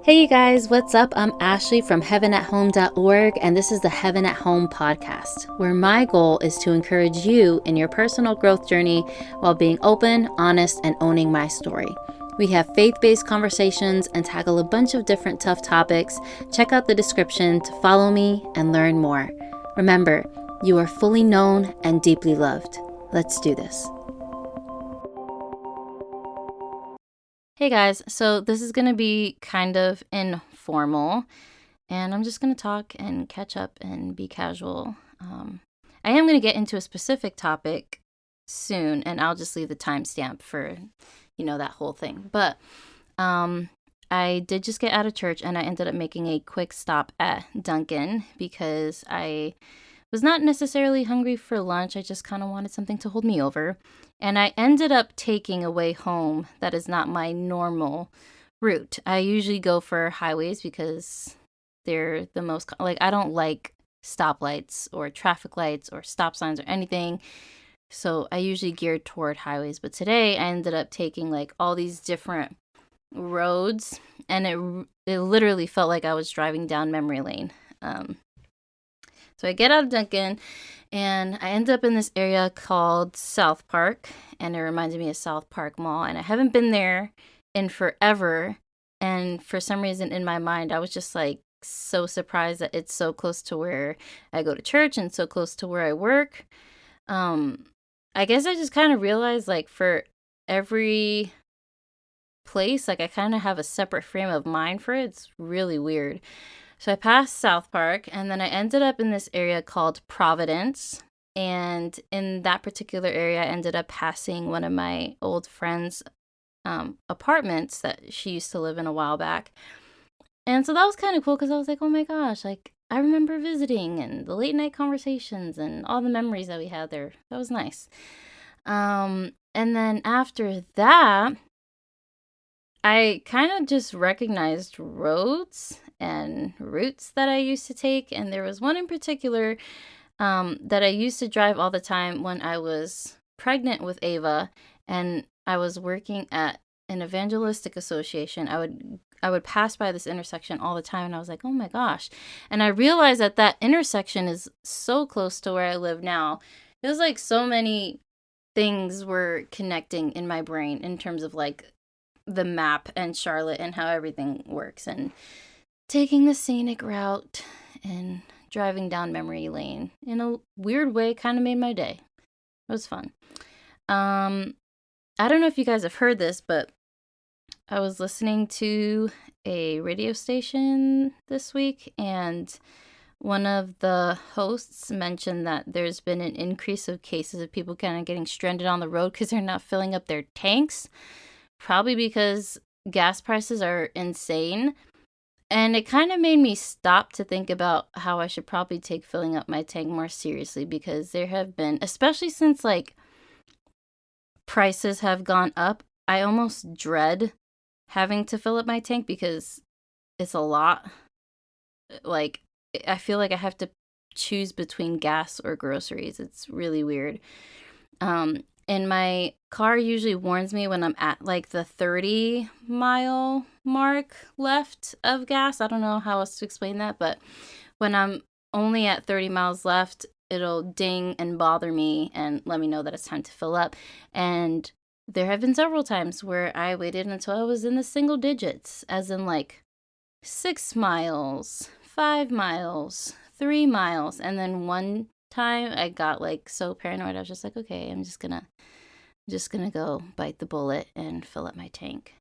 Hey you guys, what's up? I'm Ashley from heavenathome.org, and this is the Heaven at Home podcast, where my goal is to encourage you in your personal growth journey while being open, honest, and owning my story. We have faith-based conversations and tackle a bunch of different tough topics. Check out the description to follow me and learn more. Remember, you are fully known and deeply loved. Let's do this. Hey guys, so this is going to be kind of informal, and I'm just going to talk and catch up and be casual. I am going to get into a specific topic soon, and I'll just leave the timestamp for, that whole thing. But I did just get out of church, and I ended up making a quick stop at Dunkin' because I was not necessarily hungry for lunch. I just kind of wanted something to hold me over. And I ended up taking a way home that is not my normal route. I usually go for highways because they're the most, I don't like stoplights or traffic lights or stop signs or anything. So I usually gear toward highways. But today I ended up taking all these different roads, and it literally felt like I was driving down memory lane. So I get out of Dunkin', and I end up in this area called South Park, and it reminded me of South Park Mall, and I haven't been there in forever, and for some reason in my mind, I was just so surprised that it's so close to where I go to church and so close to where I work. I guess I just kind of realized for every place, I kind of have a separate frame of mind for it. It's really weird. So I passed South Park, and then I ended up in this area called Providence. And in that particular area, I ended up passing one of my old friend's apartments that she used to live in a while back. And so that was kind of cool because I was like, oh my gosh, I remember visiting and the late night conversations and all the memories that we had there. That was nice. And then after that, I kind of just recognized roads and routes that I used to take. And there was one in particular that I used to drive all the time when I was pregnant with Ava and I was working at an evangelistic association. I would pass by this intersection all the time, and I was like, oh my gosh. And I realized that intersection is so close to where I live now. It was so many things were connecting in my brain in terms of the map and Charlotte and how everything works, and taking the scenic route and driving down memory lane in a weird way kind of made my day. It was fun. I don't know if you guys have heard this, but I was listening to a radio station this week, and one of the hosts mentioned that there's been an increase of cases of people kind of getting stranded on the road because they're not filling up their tanks. Probably because gas prices are insane. And it kind of made me stop to think about how I should probably take filling up my tank more seriously, because there have been, especially since prices have gone up, I almost dread having to fill up my tank because it's a lot. I feel like I have to choose between gas or groceries. It's really weird. And my car usually warns me when I'm at the 30-mile mark left of gas. I don't know how else to explain that, but when I'm only at 30 miles left, it'll ding and bother me and let me know that it's time to fill up. And there have been several times where I waited until I was in the single digits, as in 6 miles, 5 miles, 3 miles, and then one time I got so paranoid. I was just okay, I'm just gonna go bite the bullet and fill up my tank.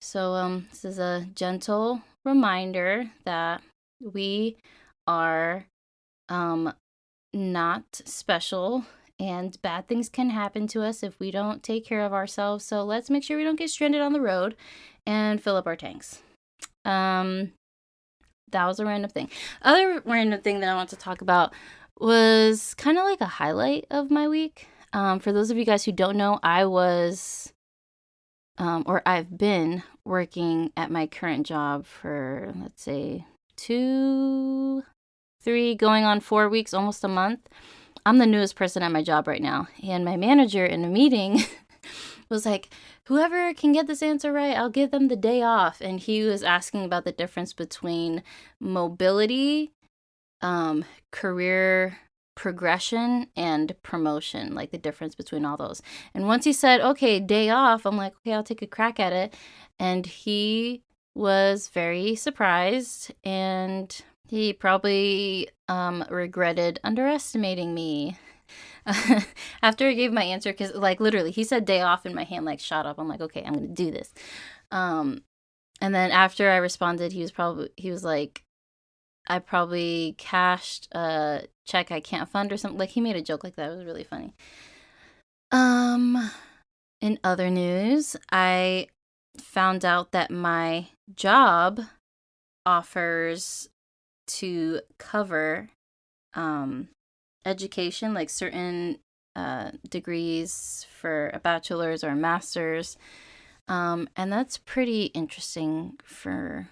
So this is a gentle reminder that we are not special, and bad things can happen to us if we don't take care of ourselves. So let's make sure we don't get stranded on the road and fill up our tanks. That was a random thing. Other random thing that I want to talk about was kind of a highlight of my week. For those of you guys who don't know, I was, or I've been working at my current job for, let's say, 2, 3, going on 4 weeks, almost a month. I'm the newest person at my job right now. And my manager in a meeting was like, whoever can get this answer right, I'll give them the day off. And he was asking about the difference between mobility, career progression, and promotion, like the difference between all those. And once he said, okay, day off, I'm like, okay, I'll take a crack at it. And he was very surprised, and he probably regretted underestimating me. After I gave my answer, because like literally he said day off and my hand like shot up. I'm like, okay, I'm gonna do this. And then after I responded, he was like, I probably cashed a check I can't fund or something. Like he made a joke like that. It was really funny. In other news, I found out that my job offers to cover education, like certain degrees for a bachelor's or a master's. And that's pretty interesting for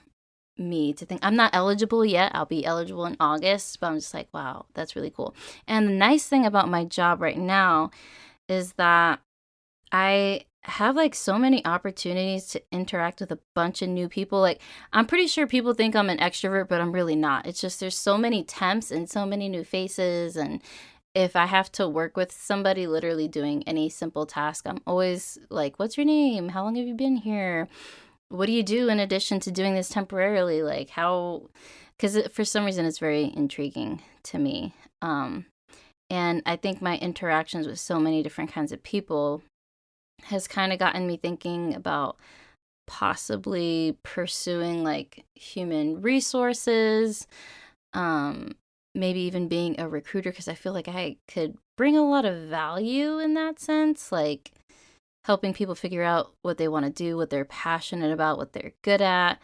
me to think. I'm not eligible yet. I'll be eligible in August, but I'm just like, wow, that's really cool. And the nice thing about my job right now is that I have like so many opportunities to interact with a bunch of new people. Like, I'm pretty sure people think I'm an extrovert, but I'm really not. It's just there's so many temps and so many new faces. And if I have to work with somebody literally doing any simple task, I'm always like, what's your name? How long have you been here? What do you do in addition to doing this temporarily? Like how, because for some reason it's very intriguing to me. And I think my interactions with so many different kinds of people has kind of gotten me thinking about possibly pursuing like human resources, maybe even being a recruiter, because I feel like I could bring a lot of value in that sense, like helping people figure out what they want to do, what they're passionate about, what they're good at.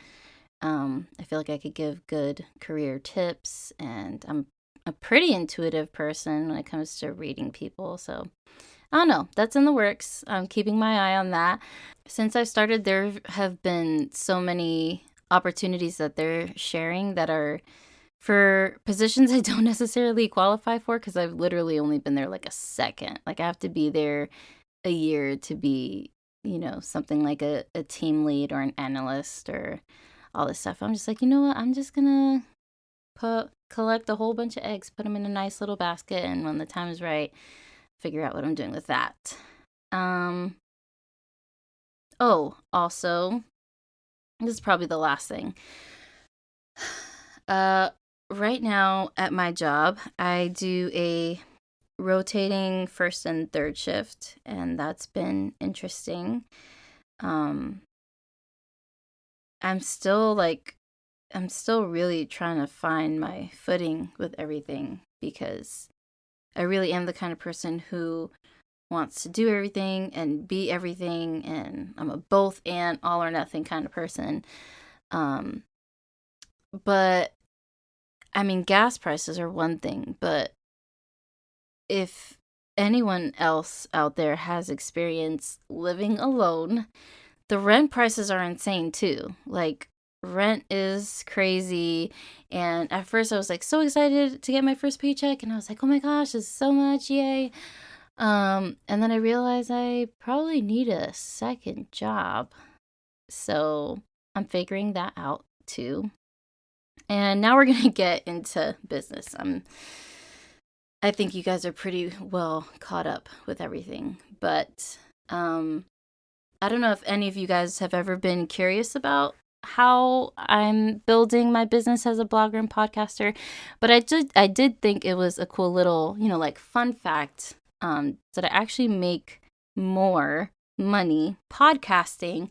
I feel like I could give good career tips, and I'm a pretty intuitive person when it comes to reading people. So I don't know. That's in the works. I'm keeping my eye on that. Since I started, there have been so many opportunities that they're sharing that are for positions I don't necessarily qualify for, because I've literally only been there like a second. Like I have to be there a year to be, something like a team lead or an analyst or all this stuff. I'm just like, you know what? I'm just going to collect a whole bunch of eggs, put them in a nice little basket, and when the time is right, figure out what I'm doing with that. Also, this is probably the last thing. Right now at my job, I do a rotating first and third shift, and that's been interesting. I'm still really trying to find my footing with everything, because I really am the kind of person who wants to do everything and be everything, and I'm a both and all or nothing kind of person. But I mean, gas prices are one thing, but if anyone else out there has experience living alone, the rent prices are insane too. Like, rent is crazy. And at first I was like so excited to get my first paycheck, and I was like, oh my gosh, this is so much, yay. And then I realized I probably need a second job. So I'm figuring that out too. And now we're gonna get into business. I think you guys are pretty well caught up with everything, but I don't know if any of you guys have ever been curious about how I'm building my business as a blogger and podcaster, but I did think it was a cool little, like fun fact, that I actually make more money podcasting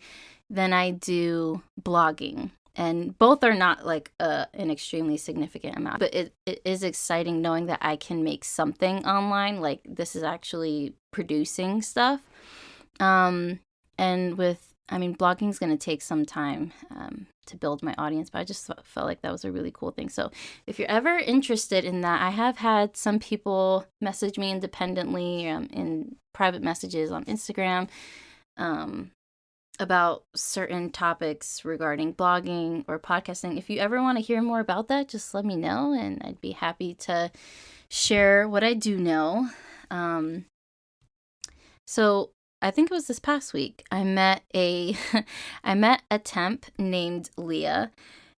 than I do blogging. And both are not like an extremely significant amount, but it is exciting knowing that I can make something online. Like, this is actually producing stuff. And blogging is going to take some time to build my audience, but I just felt like that was a really cool thing. So if you're ever interested in that, I have had some people message me independently in private messages on Instagram about certain topics regarding blogging or podcasting. If you ever want to hear more about that, just let me know, and I'd be happy to share what I do know. So I think it was this past week, I met a I met a temp named Leah,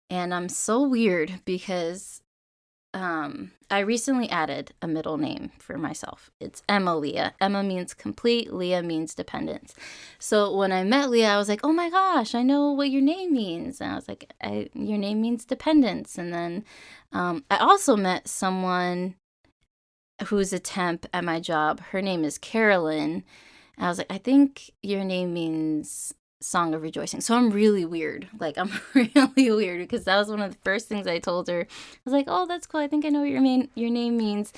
and I'm so weird because I recently added a middle name for myself. It's Emma Leah. Emma means complete, Leah means dependence. So when I met Leah, I was like, oh my gosh, I know what your name means. And I was like, your name means dependence. And then I also met someone who's a temp at my job. Her name is Carolyn. And I was like, I think your name means Song of Rejoicing. So I'm really weird. Like, I'm really weird because that was one of the first things I told her. I was like, oh, that's cool. I think I know what your name means.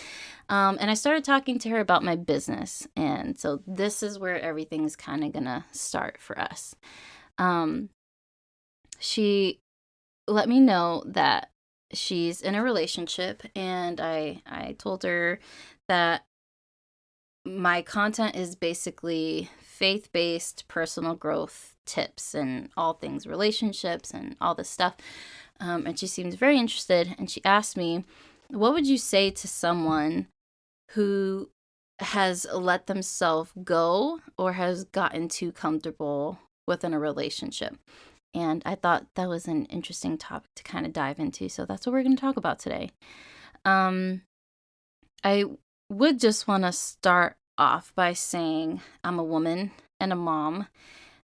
And I started talking to her about my business. And so this is where everything's kind of going to start for us. She let me know that she's in a relationship, and I told her that my content is basically faith-based personal growth tips and all things relationships and all this stuff. And she seemed very interested, and she asked me, what would you say to someone who has let themselves go or has gotten too comfortable within a relationship? And I thought that was an interesting topic to kind of dive into. So that's what we're going to talk about today. I would just want to start off by saying I'm a woman and a mom.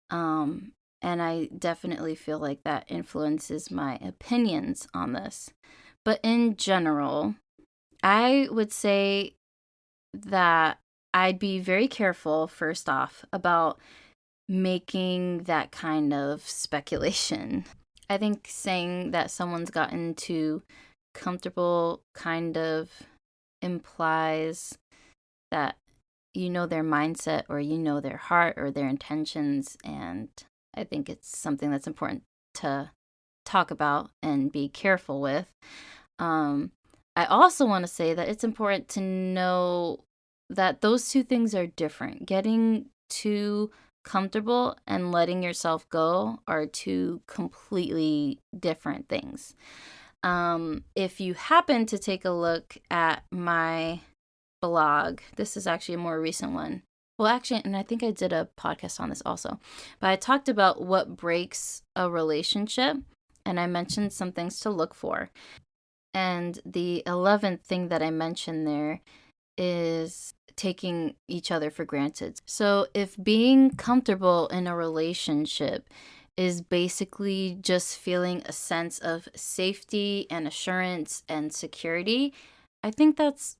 And I definitely feel like that influences my opinions on this. But in general, I would say that I'd be very careful, first off, about making that kind of speculation. I think saying that someone's gotten too comfortable kind of implies that you know their mindset or you know their heart or their intentions, and I think it's something that's important to talk about and be careful with. I also want to say that it's important to know that those two things are different. Getting too comfortable and letting yourself go are two completely different things. If you happen to take a look at my blog, this is actually a more recent one. Well, actually, and I think I did a podcast on this also, but I talked about what breaks a relationship, and I mentioned some things to look for. And the 11th thing that I mentioned there is taking each other for granted. So if being comfortable in a relationship is basically just feeling a sense of safety and assurance and security, I think that's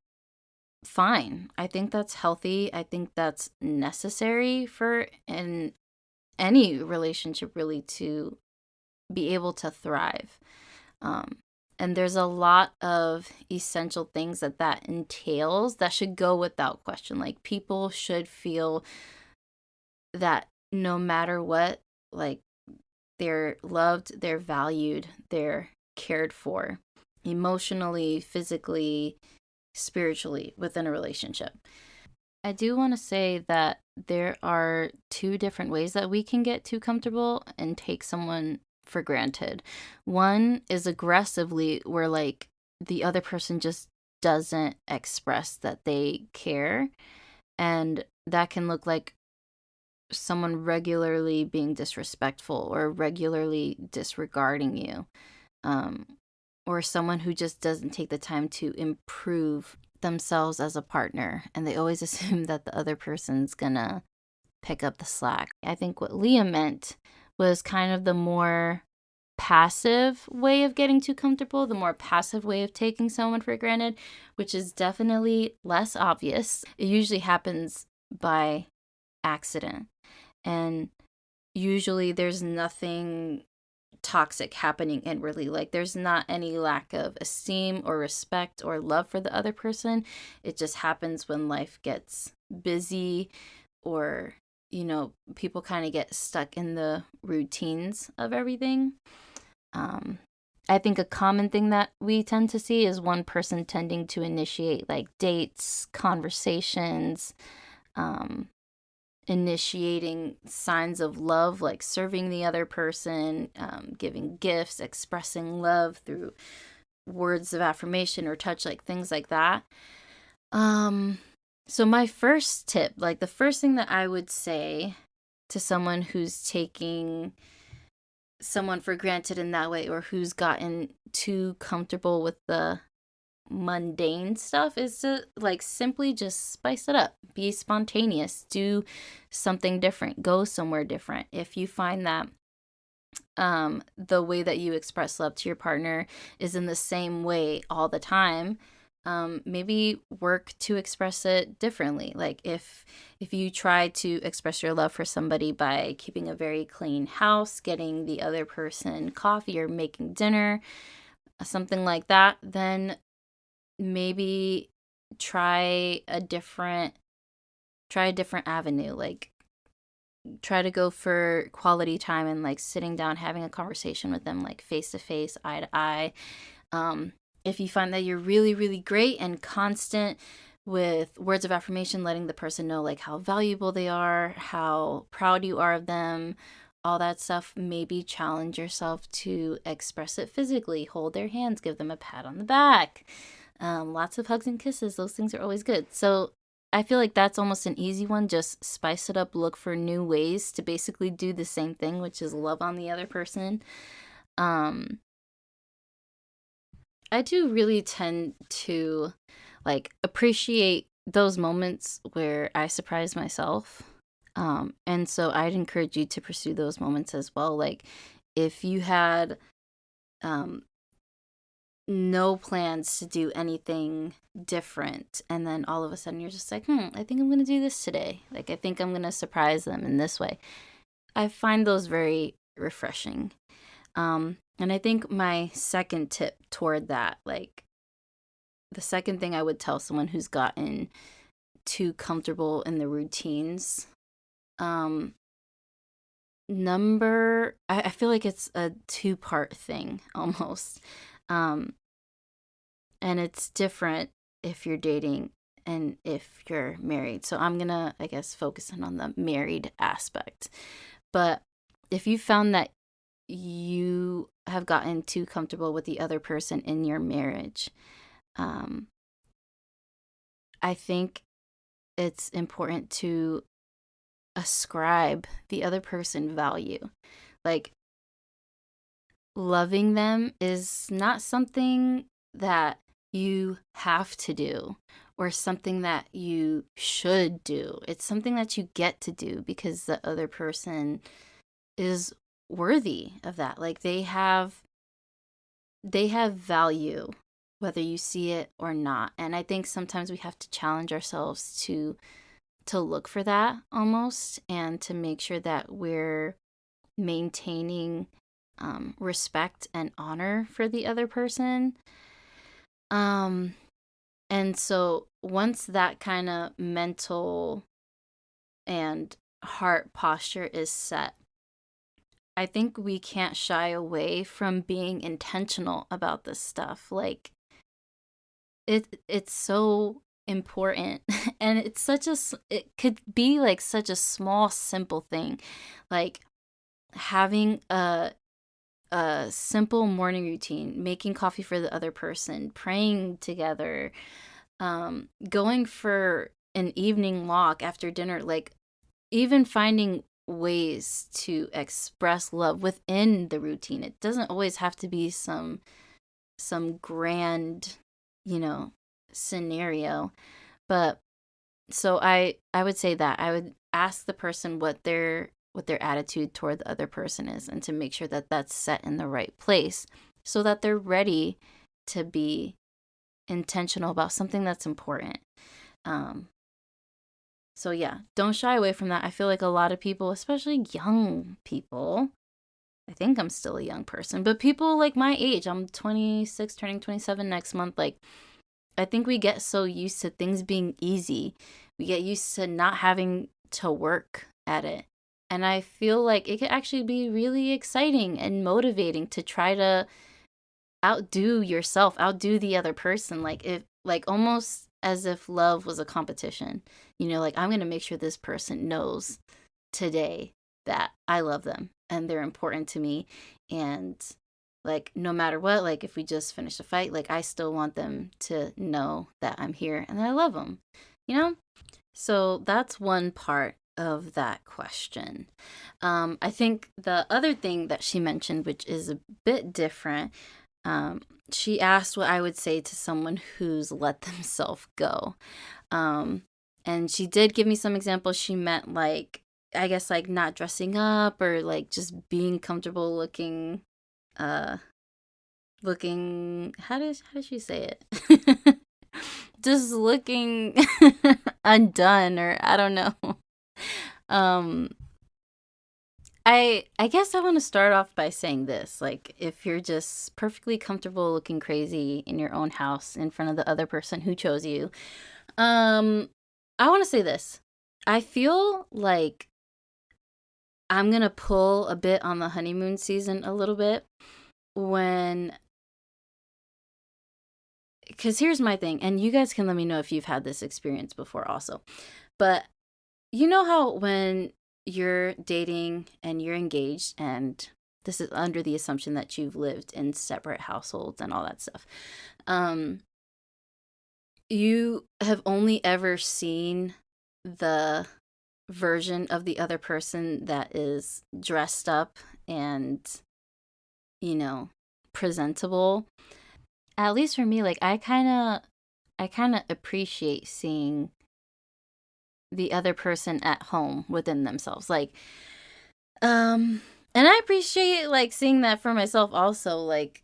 fine. I think that's healthy. I think that's necessary for any relationship really to be able to thrive. And there's a lot of essential things that entails that should go without question. Like, people should feel that no matter what, like, they're loved, they're valued, they're cared for emotionally, physically, spiritually within a relationship. I do want to say that there are two different ways that we can get too comfortable and take someone for granted. One is aggressively, where like the other person just doesn't express that they care, and that can look like someone regularly being disrespectful or regularly disregarding you, or someone who just doesn't take the time to improve themselves as a partner, and they always assume that the other person's gonna pick up the slack. I think what Leah meant was kind of the more passive way of getting too comfortable, the more passive way of taking someone for granted, which is definitely less obvious. It usually happens by accident, and usually there's nothing toxic happening inwardly. Like, there's not any lack of esteem or respect or love for the other person. It just happens when life gets busy, or people kind of get stuck in the routines of everything. I think a common thing that we tend to see is one person tending to initiate like dates, conversations, initiating signs of love, like serving the other person, giving gifts, expressing love through words of affirmation or touch, like things like that. So my first tip, like the first thing that I would say to someone who's taking someone for granted in that way, or who's gotten too comfortable with the mundane stuff, is to like simply just spice it up, be spontaneous, do something different, go somewhere different. If you find that the way that you express love to your partner is in the same way all the time, maybe work to express it differently. Like if you try to express your love for somebody by keeping a very clean house, getting the other person coffee or making dinner, something like that, then maybe try a different avenue. Like try to go for quality time and like sitting down having a conversation with them, like face to face, eye to eye. If you find that you're really really great and constant with words of affirmation, letting the person know like how valuable they are, how proud you are of them, all that stuff, maybe challenge yourself to express it physically. Hold their hands, give them a pat on the back, lots of hugs and kisses. Those things are always good. So I feel like that's almost an easy one. Just spice it up, look for new ways to basically do the same thing, which is love on the other person. Um, I do really tend to like appreciate those moments where I surprise myself. And so I'd encourage you to pursue those moments as well. Like if you had um, no plans to do anything different, and then all of a sudden you're just like, I think I'm going to do this today. Like, I think I'm going to surprise them in this way. I find those very refreshing. And I think my second tip toward that, like, the second thing I would tell someone who's gotten too comfortable in the routines, um, I feel like it's a two-part thing almost. Um, and it's different if you're dating and if you're married. So I'm gonna, I guess, focus in on the married aspect. But if you found that you have gotten too comfortable with the other person in your marriage, um, I think it's important to ascribe the other person value. Like, loving them is not something that you have to do or something that you should do. It's something that you get to do because the other person is worthy of that. Like they have value whether you see it or not. And I think sometimes we have to challenge ourselves to look for that almost, and to make sure that we're maintaining respect and honor for the other person. Um, and so once that kind of mental and heart posture is set, I think we can't shy away from being intentional about this stuff. Like it's so important and it's it could be like such a small simple thing, like having a simple morning routine, making coffee for the other person, praying together, going for an evening walk after dinner, like even finding ways to express love within the routine. It doesn't always have to be some grand, you know, scenario. But so I would say that I would ask the person what their attitude toward the other person is, and to make sure that that's set in the right place so that they're ready to be intentional about something that's important. Um, so yeah, don't shy away from that. I feel like a lot of people, especially young people, I think I'm still a young person, but people like my age, I'm 26, turning 27 next month, like I think we get so used to things being easy. We get used to not having to work at it. And I feel like it could actually be really exciting and motivating to try to outdo yourself, outdo the other person. Like if like almost as if love was a competition. You know, like I'm going to make sure this person knows today that I love them and they're important to me, and like no matter what, like if we just finish a fight, like I still want them to know that I'm here and that I love them. you know? So that's one part of that question. I think the other thing that she mentioned, which is a bit different, um, she asked what I would say to someone who's let themselves go. Um, and she did give me some examples. She meant like, I guess like not dressing up or like just being comfortable looking, uh, how did she say it? Just looking undone, or I don't know. Um, I guess I want to start off by saying this. Like, if you're just perfectly comfortable looking crazy in your own house in front of the other person who chose you, I want to say this. I feel like I'm gonna pull a bit on the honeymoon season a little bit when, because here's my thing, and you guys can let me know if you've had this experience before also. But you know how when you're dating and you're engaged, and this is under the assumption that you've lived in separate households and all that stuff, um, you have only ever seen the version of the other person that is dressed up and, you know, presentable. At least for me, like I kind of appreciate seeing the other person at home within themselves. Like, and I appreciate like seeing that for myself also. Like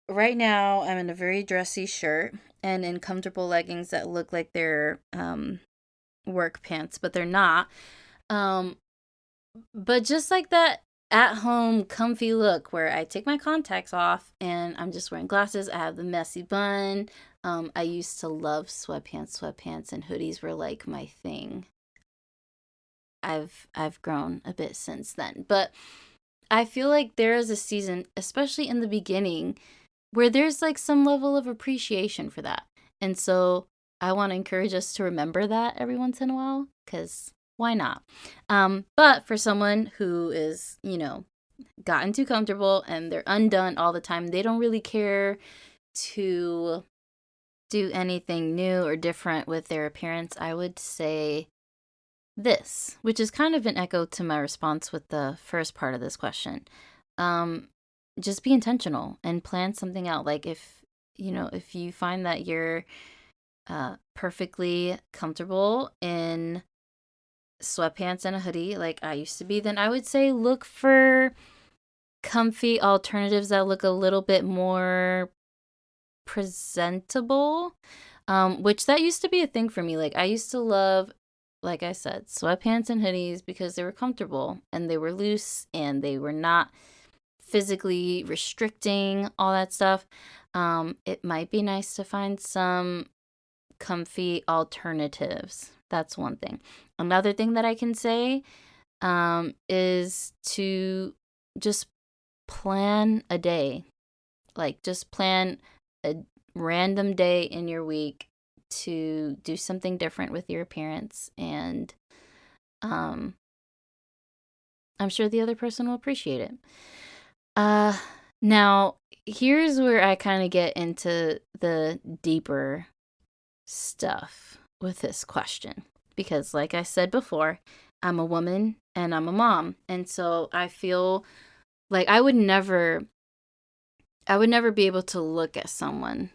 right now I'm in a very dressy shirt and in comfortable leggings that look like they're work pants, but they're not. Um but just like that at home comfy look where I take my contacts off and I'm just wearing glasses, I have the messy bun. I used to love sweatpants and hoodies were like my thing. I've grown a bit since then. But I feel like there is a season, especially in the beginning, where there's like some level of appreciation for that. And so I want to encourage us to remember that every once in a while, because why not? But for someone who is, gotten too comfortable and they're undone all the time, they don't really care to do anything new or different with their appearance, I would say this, which is kind of an echo to my response with the first part of this question. Um, just be intentional and plan something out. Like if you find that you're perfectly comfortable in sweatpants and a hoodie, like I used to be, then I would say look for comfy alternatives that look a little bit more presentable. Which that used to be a thing for me. Like I used to love, like I said, sweatpants and hoodies because they were comfortable and they were loose and they were not physically restricting, all that stuff. It might be nice to find some comfy alternatives. That's one thing. Another thing that I can say is to just plan a day. Like, just plan a random day in your week to do something different with your appearance. And um, I'm sure the other person will appreciate it. Now, here's where I kind of get into the deeper stuff with this question. Because, like I said before, I'm a woman and I'm a mom. And so I feel like I would never be able to look at someone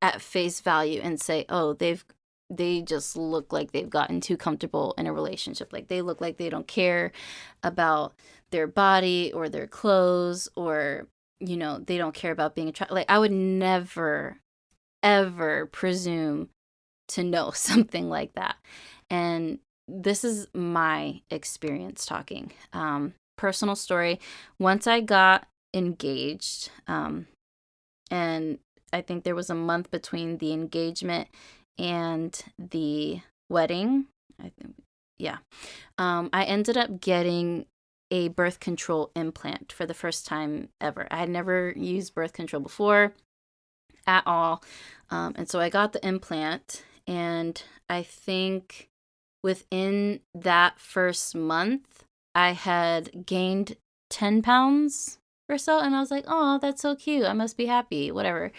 at face value and say, "Oh, they just look like they've gotten too comfortable in a relationship. Like they look like they don't care about their body or their clothes, or they don't care about being attracted." Like I would never ever presume to know something like that. And this is my experience talking. Personal story. Once I got engaged, and I think there was a month between the engagement and the wedding. I think, yeah. I ended up getting a birth control implant for the first time ever. I had never used birth control before at all. And so I got the implant, and I think within that first month, I had gained 10 pounds or so. And I was like, oh, that's so cute. I must be happy, whatever.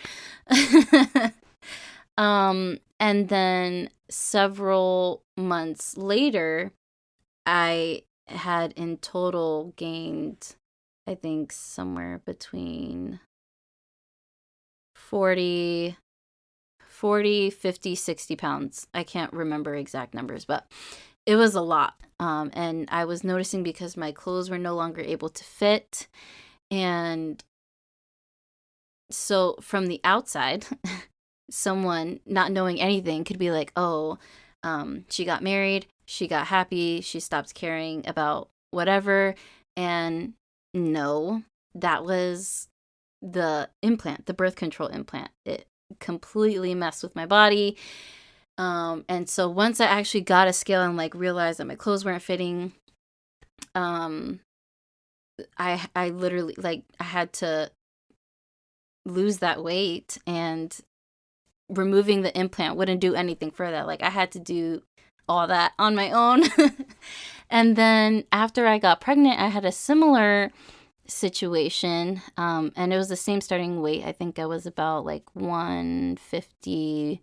And then several months later, I had in total gained, I think, somewhere between 40, 50, 60 pounds. I can't remember exact numbers, but it was a lot. And I was noticing because my clothes were no longer able to fit. And so from the outside, someone not knowing anything could be like, oh, she got married, she got happy, she stopped caring about whatever. And no, that was the implant, the birth control implant. It completely messed with my body. And so once I actually got a scale and like realized that my clothes weren't fitting, I literally, like, I had to lose that weight, and removing the implant wouldn't do anything for that. Like, I had to do all that on my own. And then after I got pregnant, I had a similar situation, and it was the same starting weight. I think I was about like 150,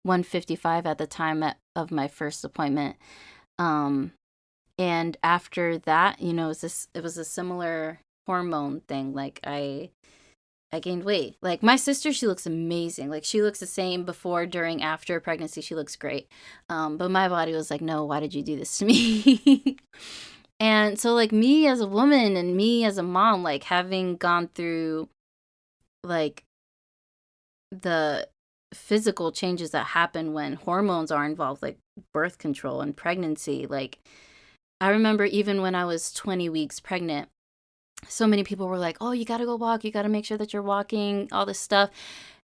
155 at the time of my first appointment. And after that, it was a similar hormone thing. Like, I gained weight. Like, my sister, she looks amazing. Like, she looks the same before, during, after pregnancy. She looks great. But my body was like, no, why did you do this to me? And so, like, me as a woman and me as a mom, like, having gone through, like, the physical changes that happen when hormones are involved, like birth control and pregnancy. Like, I remember even when I was 20 weeks pregnant, so many people were like, oh, you got to go walk. You got to make sure that you're walking, all this stuff.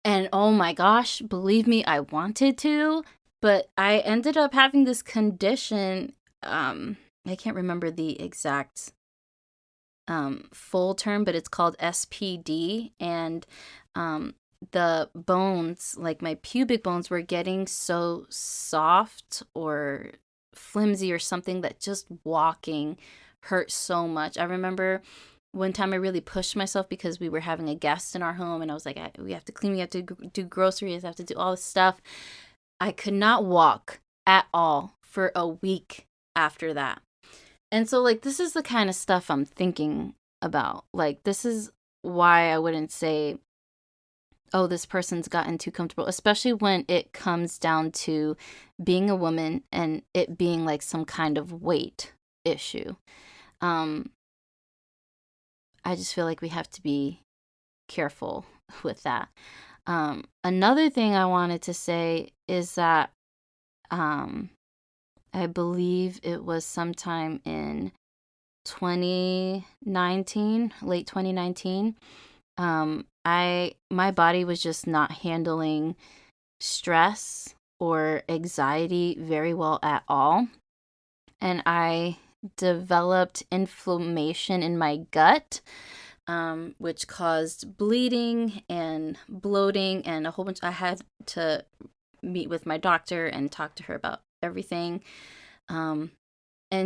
And oh my gosh, believe me, I wanted to, but I ended up having this condition. I can't remember the exact full term, but it's called SPD. And the bones, like my pubic bones, were getting so soft or flimsy or something that just walking hurt so much. I remember one time I really pushed myself because we were having a guest in our home, and I was like, we have to clean, we have to do groceries, I have to do all this stuff. I could not walk at all for a week after that. And so, like, this is the kind of stuff I'm thinking about. Like, this is why I wouldn't say, oh, this person's gotten too comfortable, especially when it comes down to being a woman and it being like some kind of weight issue. I just feel like we have to be careful with that. Another thing I wanted to say is that I believe it was sometime in 2019, late 2019. My body was just not handling stress or anxiety very well at all. And I developed inflammation in my gut, which caused bleeding and bloating and a whole bunch. I had to meet with my doctor and talk to her about everything. And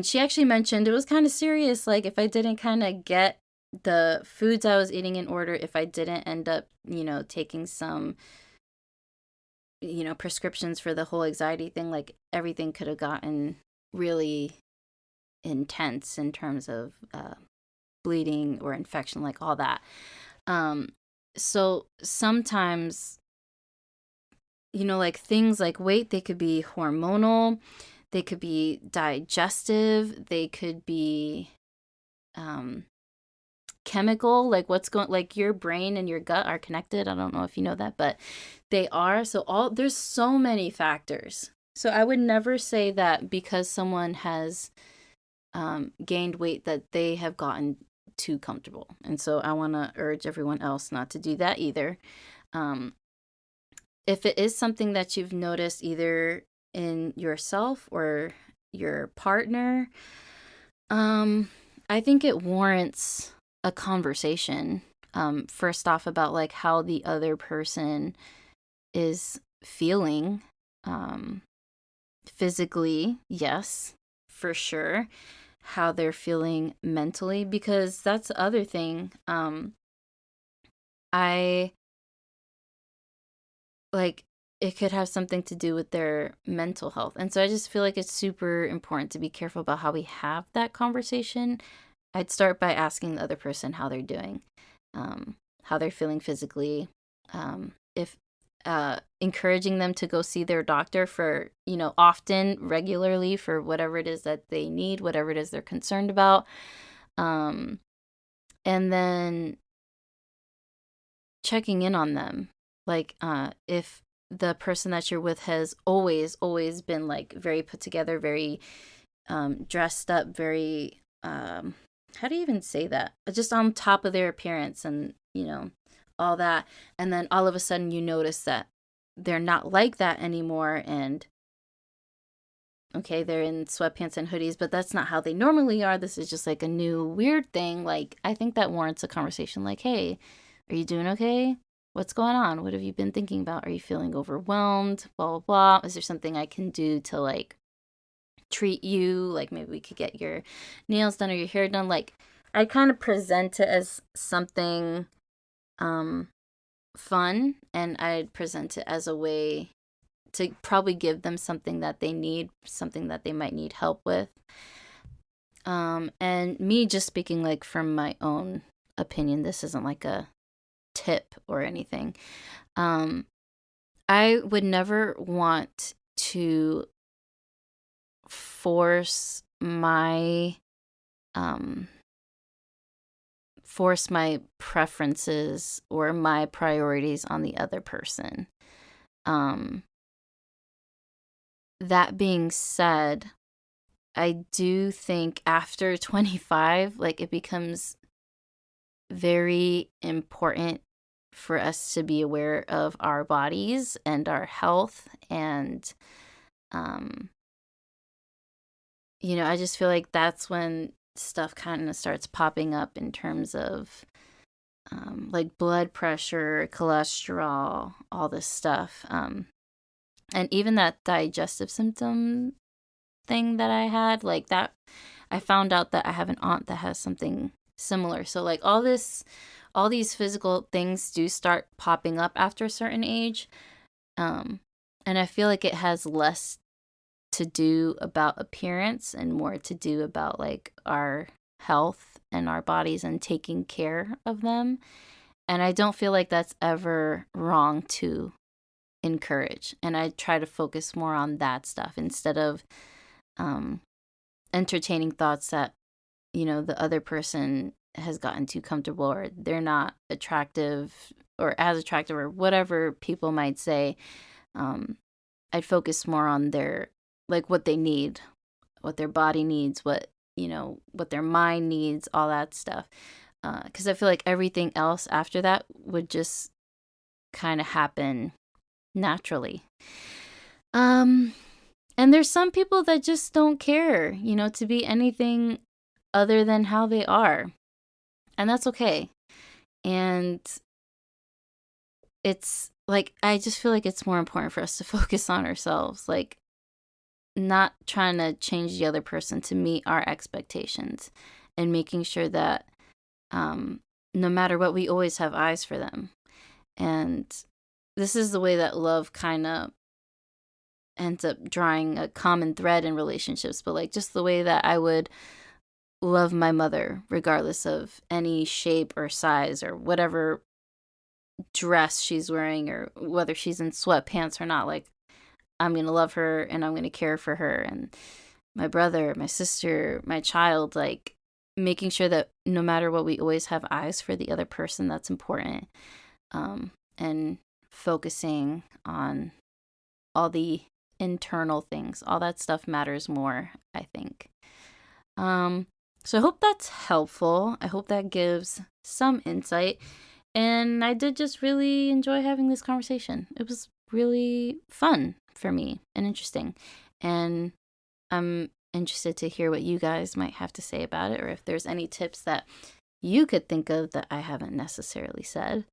she actually mentioned it was kind of serious. Like, if I didn't kind of get the foods I was eating in order, if I didn't end up, taking some, prescriptions for the whole anxiety thing, like, everything could have gotten really intense in terms of bleeding or infection, like all that. So sometimes, like things like weight, they could be hormonal, they could be digestive, they could be chemical, like like your brain and your gut are connected. I don't know if you know that, but they are. So there's so many factors. So I would never say that because someone has gained weight that they have gotten too comfortable. And so I want to urge everyone else not to do that either. If it is something that you've noticed either in yourself or your partner, I think it warrants a conversation. First off, about like how the other person is feeling. Physically, yes, for sure. How they're feeling mentally, because that's the other thing. I like, it could have something to do with their mental health. And so I just feel like it's super important to be careful about how we have that conversation. I'd start by asking the other person how they're doing, how they're feeling physically, if encouraging them to go see their doctor for, often, regularly, for whatever it is that they need, whatever it is they're concerned about. And then checking in on them. Like, if the person that you're with has always been like very put together, very dressed up, very, how do you even say that? Just on top of their appearance and, all that. And then all of a sudden you notice that they're not like that anymore. And okay, they're in sweatpants and hoodies, but that's not how they normally are. This is just like a new weird thing. Like, I think that warrants a conversation like, hey, are you doing okay? What's going on? What have you been thinking about? Are you feeling overwhelmed? Blah, blah, blah. Is there something I can do to like treat you? Like maybe we could get your nails done or your hair done. Like I kind of present it as something fun, and I'd present it as a way to probably give them something that they need, something that they might need help with. And me just speaking like from my own opinion, this isn't like a tip or anything. I would never want to force my preferences or my priorities on the other person. That being said, I do think after 25, like it becomes very important for us to be aware of our bodies and our health. And, I just feel like that's when stuff kind of starts popping up in terms of like blood pressure, cholesterol, all this stuff. And even that digestive symptom thing that I had, like that, I found out that I have an aunt that has something similar. So like all these physical things do start popping up after a certain age. And I feel like it has less to do about appearance and more to do about like our health and our bodies and taking care of them. And I don't feel like that's ever wrong to encourage. And I try to focus more on that stuff instead of entertaining thoughts that, the other person has gotten too comfortable or they're not attractive or as attractive or whatever people might say. I'd focus more on their, like what they need, what their body needs, what their mind needs, all that stuff. Because I feel like everything else after that would just kind of happen naturally. And there's some people that just don't care, to be anything other than how they are. And that's okay. And it's like, I just feel like it's more important for us to focus on ourselves, like not trying to change the other person to meet our expectations and making sure that no matter what, we always have eyes for them. And this is the way that love kind of ends up drawing a common thread in relationships, but like just the way that I would love my mother regardless of any shape or size or whatever dress she's wearing or whether she's in sweatpants or not. Like I'm going to love her and I'm going to care for her and my brother, my sister, my child, like making sure that no matter what, we always have eyes for the other person. That's important. And focusing on all the internal things, all that stuff matters more, I think. So I hope that's helpful. I hope that gives some insight. And I did just really enjoy having this conversation. It was really fun for me and interesting. And I'm interested to hear what you guys might have to say about it, or if there's any tips that you could think of that I haven't necessarily said.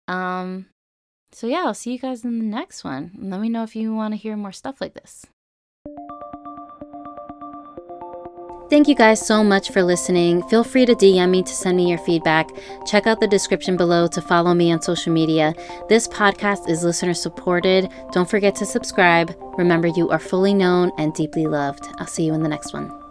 So yeah, I'll see you guys in the next one. And let me know if you want to hear more stuff like this. Thank you guys so much for listening. Feel free to DM me to send me your feedback. Check out the description below to follow me on social media. This podcast is listener supported. Don't forget to subscribe. Remember, you are fully known and deeply loved. I'll see you in the next one.